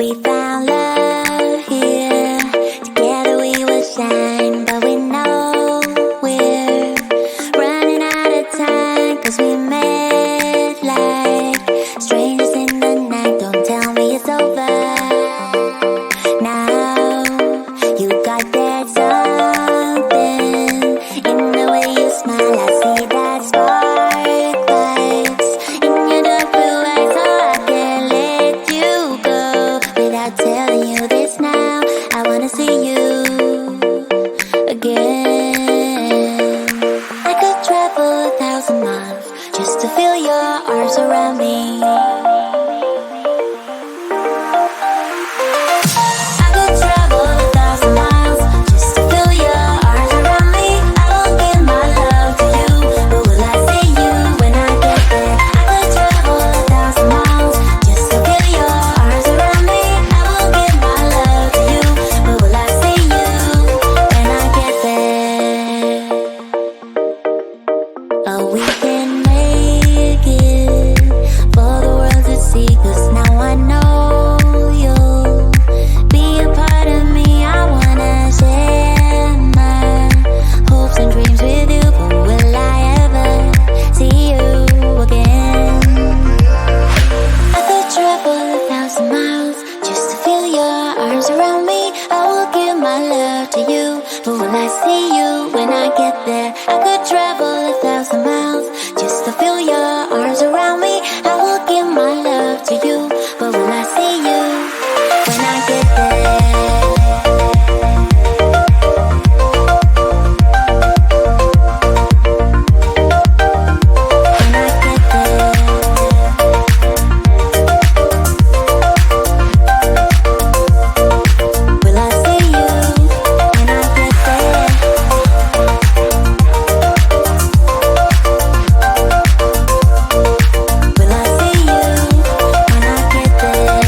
We found love here. Together we will shine, but we know we're running out of time, 'cause we met like strangers in the night. Don't tell me it's over now. You got that something in the way you smile. I see that spark lights in your dark blue eyes, so I can't let you go without telling you this now. I wanna see you again. I could travel 1,000 miles just to feel your arms around me. I could travel 1,000 miles just to feel your arms around me. I will give my love to you, but will I see you when I get there? I could travel 1,000 miles just to feel your arms around me. I will give my love to you, but will I see you when I get there? Oh, we can make it for the world to see, 'cause now I know you'll be a part of me. I wanna share my hopes and dreams with you, but will I ever see you again? I could travel 1,000 miles just to feel your arms around me. I will give my love to you, but will I see you when I get there? I could travel 1,000 miles just to feel your arms around me. I will give my love to you, but will I see you when I get there? When I get there. Will I see you when I get there? Will I see you when I get there?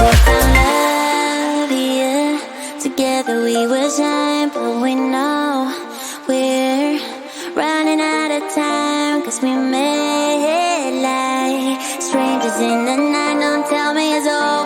We found love here. Together we will shine, but we know we're running out of time, 'cause we met like strangers in the night. Don't tell me it's over